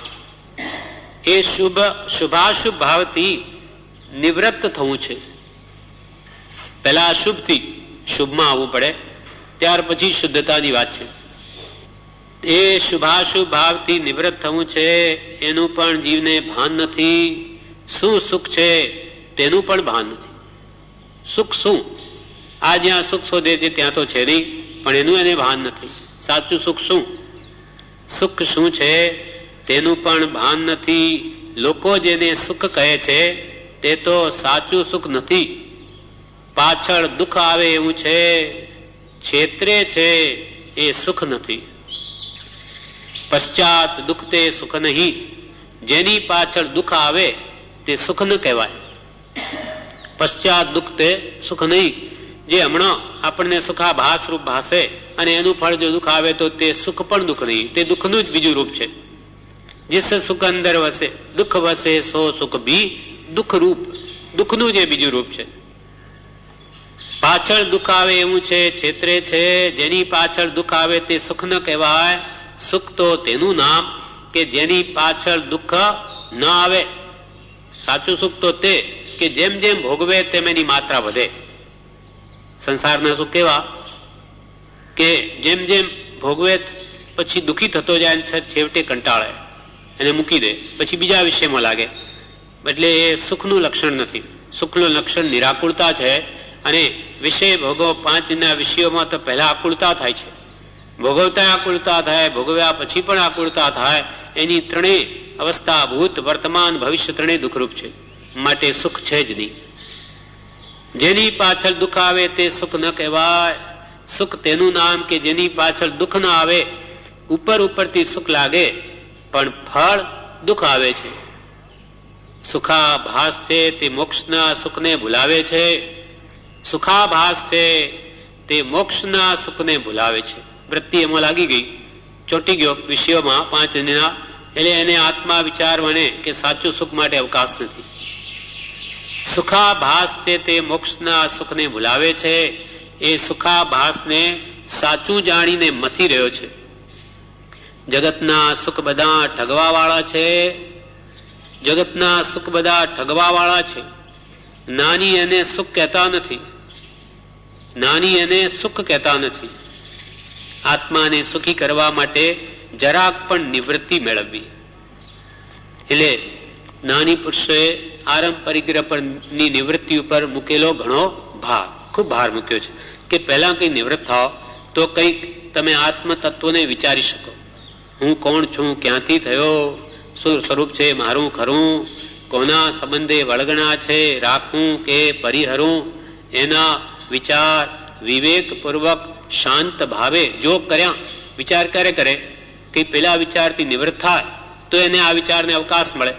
એ શુભાશુભ ભાવથી નિવૃત્ત થવું છે. પહેલા અશુભથી શુભમાં આવવું પડે, ત્યાર પછી શુદ્ધતાની વાત છે. એ શુભાશુભ ભાવથી નિવૃત્ત થવું છે એનું પણ જીવને ભાન નથી. શું સુખ છે તેનું પણ ભાન નથી. સુખ શું? આ જ્યાં સુખ શોધે છે ત્યાં તો છે નહીં, પણ એનું એને ભાન નથી. સાચું સુખ શું? સુખ શું છે તેનું પણ ભાન નથી. લોકો જેને સુખ કહે છે તે તો સાચું સુખ નથી. પાછળ દુઃખ આવે એવું છે, છેતરે છે એ સુખ નથી. પશ્ચાત દુઃખ તે સુખ નહીં. જેની પાછળ દુઃખ આવે તે સુખ ન કહેવાય. પશ્ચાત દુઃખ તે સુખ નહીં. જે હમણાં આપણને સુખાભાસ રૂપ ભાસે અને એનું ફળ જો દુઃખ આવે તો તે સુખ પણ દુઃખ નહીં, તે દુઃખનું જ બીજું રૂપ છે. जिस सुख अंदर वसे दुख वसे सो सुख भी दुख रूप, दुखનું જે બીજું રૂપ છે. પાછળ દુઃખ આવે એવું છે, છેતરે છે. જેની પાછળ દુઃખ આવે તે સુખ ન કહેવાય. સુખ તો તેનું નામ કે જેની પાછળ દુઃખ ન આવે. સાચું સુખ તો તે કે જેમ જેમ ભોગવે તેમ એની માત્રા વધે. સંસારના સુખ કેવા કે જેમ જેમ ભોગવે પછી દુઃખી થતો જાય, છેવટે કંટાળે, એને મૂકી દે, પછી બીજા વિષયમાં લાગે. એટલે એ સુખનું લક્ષણ નથી. સુખનું લક્ષણ નિરાકુળતા છે. અને વિષય ભોગવ પાંચના વિષયોમાં તો પહેલા આકુળતા થાય છે. ભોગવતા આકુળતા થાય, ભોગવ્યા પછી પણ આકુળતા થાય. એની ત્રણેય અવસ્થા ભૂત વર્તમાન ભવિષ્ય ત્રણેય દુઃખરૂપ છે. માટે સુખ છે જ નહીં. જેની પાછળ દુઃખ આવે તે સુખ ન કહેવાય. સુખ તેનું નામ કે જેની પાછળ દુઃખ ન આવે. ઉપર ઉપરથી સુખ લાગે પણ ફળ દુઃખ આવે છે. સુખાભાસ છે તે મોક્ષના સુખને ભૂલાવે છે. સુખાભાસ છે તે મોક્ષના સુખને ભૂલાવે છે. વૃત્તિ એમાં લાગી ગઈ, ચોંટી ગયો વિષયોમાં પાંચના. એટલે એને આત્મા વિચારવાને કે સાચું સુખ માટે અવકાશ નથી. સુખાભાસ છે તે મોક્ષના સુખને ભૂલાવે છે. એ સુખાભાસને સાચું જાણીને મથી રહ્યો છે. જગતના સુખ બધા ઠગવા વાળા છે. જગતના સુખ બધા ઠગવા વાળા છે. નાની એને સુખ કહેતા નથી. નાની એને સુખ કહેતા નથી. આત્માને સુખી કરવા માટે જરાક પણ નિવૃત્તિ મેળવવી. એટલે નાની પુરુષોએ આરંભ પરિગ્રહ પરની નિવૃત્તિ ઉપર મૂકેલો ઘણો ભાર, ખૂબ ભાર મૂક્યો છે કે પહેલા કંઈ નિવૃત્ત થાઓ તો કંઈક તમે આત્મ તત્વને વિચારી શકો. હું કોણ છું, ક્યાંથી થયો, શું સ્વરૂપ છે મારું ખરું, કોના સંબંધે વળગણા છે, રાખું કે પરિહરું, એના વિચાર વિવેકપૂર્વક શાંત ભાવે જો કર્યા. વિચાર ક્યારે કરે કે પેલા વિચારથી નિવૃત્ત થાય તો એને આ વિચારને અવકાશ મળે,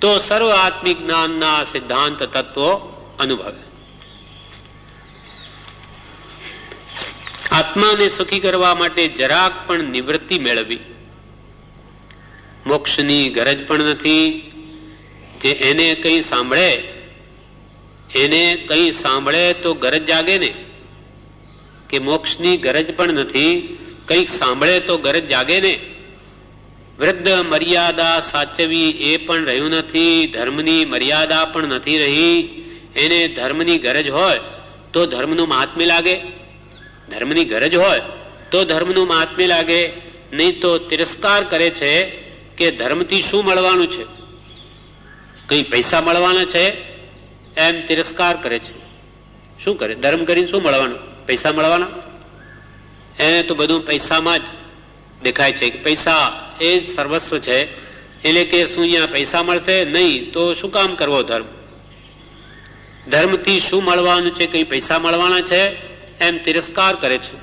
તો સર્વ આત્મિક જ્ઞાનના સિદ્ધાંત તત્વો અનુભવે. આત્માને સુખી કરવા માટે જરાક પણ નિવૃત્તિ મેળવી. મોક્ષની ગરજ પણ નથી. જે એને કંઈ સાંભળે, એને કંઈ સાંભળે તો ગરજ જાગે ને, કે મોક્ષની ગરજ પણ નથી, કંઈક સાંભળે તો ગરજ જાગે ને. વૃદ્ધ મર્યાદા સાચવી એ પણ રહ્યું નથી. ધર્મની મર્યાદા પણ નથી રહી. એને ધર્મની ગરજ હોય તો ધર્મનું મહાત્મ્ય લાગે. ધર્મની ગરજ હોય તો ધર્મનું મહાત્મ્ય લાગે. નહીં તો તિરસ્કાર કરે છે કે ધર્મથી શું મળવાનું છે, કંઈ પૈસા મળવાના છે એમ તિરસ્કાર કરે છે. શું કરે? ધર્મ કરીને શું મળવાનું? પૈસા મળવાના. એને તો બધું પૈસામાં જ દેખાય છે કે પૈસા એ જ સર્વસ્વ છે. એટલે કે શું અહીંયા પૈસા મળશે? નહીં તો શું કામ કરવો ધર્મ? ધર્મથી શું મળવાનું છે, કંઈ પૈસા મળવાના છે એમ તિરસ્કાર કરે છે.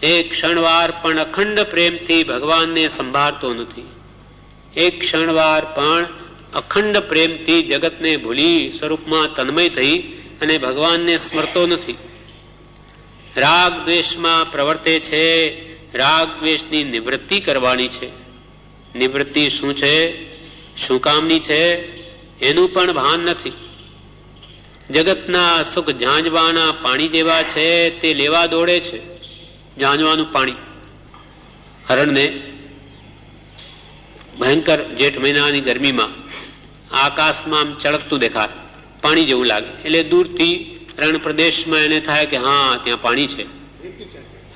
એક ક્ષણવાર પણ અખંડ પ્રેમથી ભગવાનને સંભાળતો નથી. એક ક્ષણવાર પણ અખંડ પ્રેમથી જગતને ભૂલી સ્વરૂપમાં તન્મય થઈ અને ભગવાનને સ્મરતો નથી. રાગ દ્વેષમાં પ્રવર્તે છે. રાગ દ્વેષની નિવૃત્તિ કરવાની છે. નિવૃત્તિ શું છે, શું કામની છે એનું પણ ભાન નથી. જગતના સુખ ઝાંઝવાના પાણી જેવા છે. તે લેવા દોડે છે. ઝાંઝવાનું પાણી હરણને ભયંકર જેઠ મહિનાની ગરમીમાં આકાશમાં આમ ચળકતું દેખાય, પાણી જેવું લાગે. એટલે દૂરથી રણ પ્રદેશમાં એને થાય કે હા ત્યાં પાણી છે.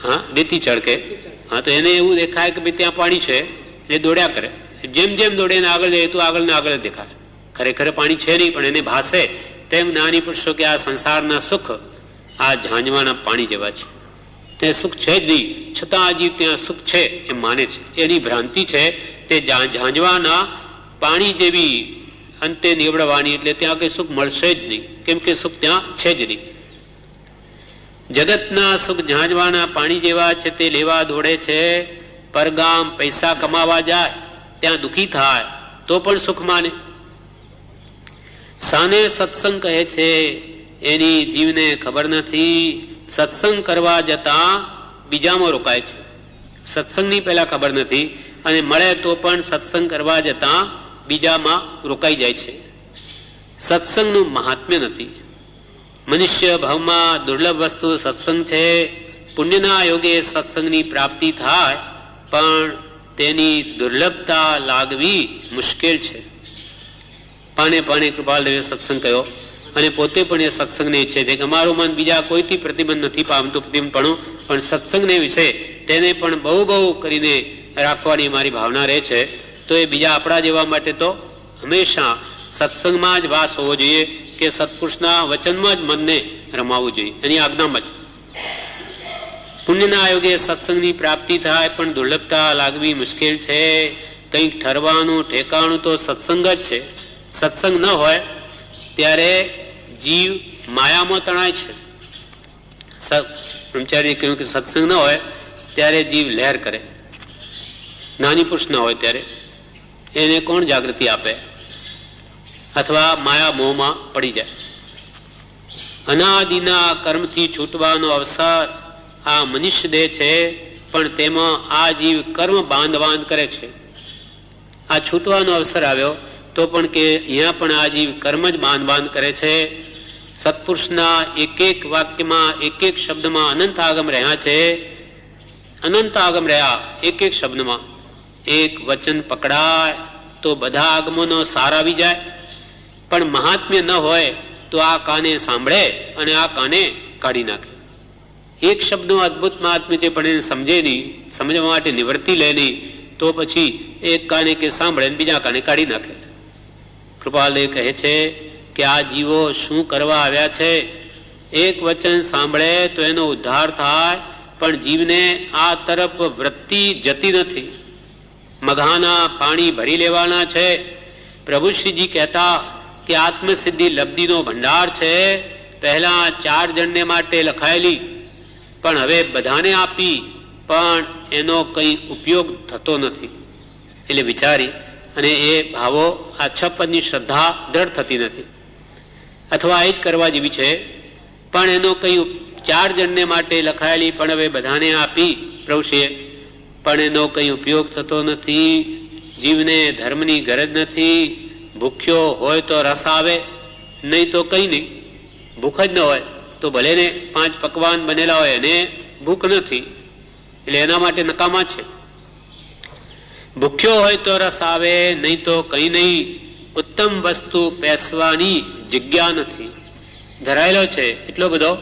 હા, રેતી ચળકે. હા, તો એને એવું દેખાય કે ભાઈ ત્યાં પાણી છે. એ દોડ્યા કરે. જેમ જેમ દોડે ને આગળ જાય તો આગળ ને આગળ દેખાય. ખરેખર પાણી છે નહીં, પણ એને ભાસે. તેમ જ્ઞાની પુરુષો કે આ સંસારના સુખ આ ઝાંઝવાના પાણી જેવા છે. તે સુખ છે જ નહીં, છતાં આ જીવ ત્યાં સુખ છે એમ માને છે. એની ભ્રાંતિ છે. તે ઝાંઝવાના પાણી જેવી અંતે નીવડવાની, એટલે ત્યાં કંઈ સુખ મળશે જ નહીં, કેમ કે સુખ ત્યાં છે જ નહીં. જગતના સુખ ઝાંઝવાના પાણી જેવા છે. તે લેવા દોડે છે. પરગામ પૈસા કમાવા જાય ત્યાં દુઃખી થાય તો પણ સુખ માને. સાને સત્સંગ કહે છે એની જીવને ખબર નથી. સત્સંગ કરવા જતા બીજામાં રોકાય છે. સત્સંગની પહેલા ખબર નથી અને મળે તો પણ સત્સંગ કરવા જતાં બીજામાં રોકાઈ જાય છે. સત્સંગનું મહાત્મ્ય નથી. મનુષ્ય ભાવમાં દુર્લભ વસ્તુ સત્સંગ છે. પુણ્યના યોગે સત્સંગની પ્રાપ્તિ થાય, પણ તેની દુર્લભતા લાગવી મુશ્કેલ છે. પાણે પાણે કૃપાલદેવે સત્સંગ કહ્યો અને પોતે પણ એ સત્સંગને ઈચ્છે છે કે અમારું મન બીજા કોઈથી પ્રતિબંધ નથી પામતું, પ્રતિબંધપણું, પણ સત્સંગને વિશે તેને પણ બહુ બહુ કરીને રાખવાની મારી ભાવના રહે છે. તો એ બીજા આપણા જેવા માટે તો હંમેશા સત્સંગમાં જ વાસ હોવો જોઈએ, કે સત્પુરુષના વચનમાં જ મનને રમાવવું જોઈએ, એની આજ્ઞામાં જ. પુણ્યના યોગે સત્સંગની પ્રાપ્તિ થાય, પણ દુર્લભતા લાગવી મુશ્કેલ છે. કંઈક ઠરવાનું ઠેકાણું તો સત્સંગ જ છે. સત્સંગ ન હોય ત્યારે જીવ માયામાં તણાય છે. બ્રહ્મચારીએ કહ્યું કે સત્સંગ ન હોય ત્યારે જીવ લહેર કરે. નાની પુરુષ ન હોય ત્યારે એને કોણ જાગૃતિ આપે, અથવા માયા મોહમાં પડી જાય. અનાદિના કર્મથી છૂટવાનો અવસર આ મનુષ્ય દેહ છે, પણ તેમાં આ જીવ કર્મ બાંધ કરે છે. આ છૂટવાનો અવસર આવ્યો તો પણ કે અહીંયા પણ આ જીવ કર્મ જ બાંધ કરે છે. સત્પુરુષના એક એક વાક્યમાં, એક એક શબ્દમાં અનંત આગમ રહ્યા છે. અનંત આગમ રહ્યા એક એક શબ્દમાં. એક વચન પકડાય તો બધા આગમોનો સાર આવી જાય, પણ મહાત્મ્ય ન હોય તો આ કાને સાંભળે અને આ કાને કાઢી નાખે. એક શબ્દનો અદ્ભુત મહાત્મ્ય છે, પણ એને સમજે નહીં, સમજવા માટે નિવૃત્તિ લે નહીં, તો પછી એક કાને કે સાંભળે અને બીજા કાને કાઢી નાખે. કૃપાલદેવ કહે છે કે આ જીવો શું કરવા આવ્યા છે? એક વચન સાંભળે તો એનો ઉદ્ધાર થાય, પણ જીવને આ તરફ વૃત્તિ જતી નથી. મઘાના પાણી ભરી લેવાના છે. પ્રભુશ્રીજી કહેતા કે આત્મસિદ્ધિ લબ્ધિનો ભંડાર છે. પહેલા 4 જણને માટે લખાયેલી, પણ હવે બધાને આપી, પણ એનો કંઈ ઉપયોગ થતો નથી. એટલે વિચારી અને એ ભાવો આ 6 પદની શ્રદ્ધા દ્રઢ થતી નથી, અથવા એ જ કરવા જેવી છે, પણ એનો કંઈ 4 જણને માટે લખાયેલી, પણ હવે બધાને આપી પ્રભુશ્રીએ, પણ એનો કંઈ ઉપયોગ થતો નથી. જીવને ધર્મની ગરજ નથી. ભૂખ્યો હોય તો રસ આવે, નહીં તો કંઈ નહીં. ભૂખ જ ન હોય તો ભલે ને 5 પકવાન બનેલા હોય, એને ભૂખ નથી, એટલે એના માટે નકામા છે. ભૂખ્યો હોય તો રસ આવે, નહીં તો કંઈ નહીં. ઉત્તમ વસ્તુ પેસવાની જગ્યા નથી. ધરાયેલો છે એટલો બધો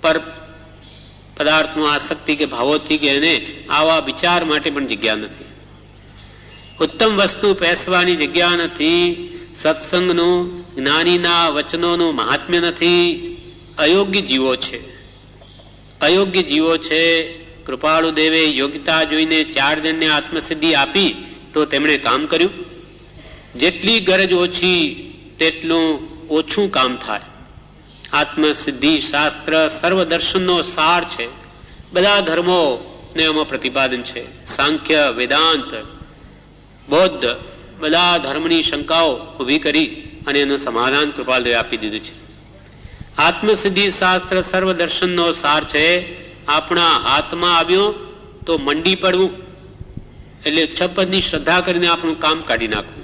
પર પદાર્થમાં આસક્તિ કે ભાવોથી કે એને આવા વિચાર માટે પણ જગ્યા નથી. ઉત્તમ વસ્તુ પેસવાની જગ્યા નથી. સત્સંગનું, જ્ઞાનીના વચનોનું મહાત્મ્ય નથી. અયોગ્ય જીવો છે, અયોગ્ય જીવો છે. કૃપાળુ દેવે યોગ્યતા જોઈને 4 જણને આત્મસિદ્ધિ આપી તો તેમણે કામ કર્યું. જેટલી ગરજ ઓછી તેટલું ઓછું કામ થાય. આત્મસિદ્ધિ શાસ્ત્ર સર્વદર્શનનો સાર છે. બધા ધર્મોને એમાં પ્રતિપાદન છે. સાંખ્ય, વેદાંત, બૌદ્ધ, બધા ધર્મની શંકાઓ ઊભી કરી અને એનું સમાધાન કૃપાલદેવે આપી દીધું છે. આત્મસિદ્ધિ શાસ્ત્ર સર્વદર્શનનો સાર છે. આપણા હાથમાં આવ્યો તો મંડી પડવું, એટલે 6 પદની શ્રદ્ધા કરીને આપણું કામ કાઢી નાખવું.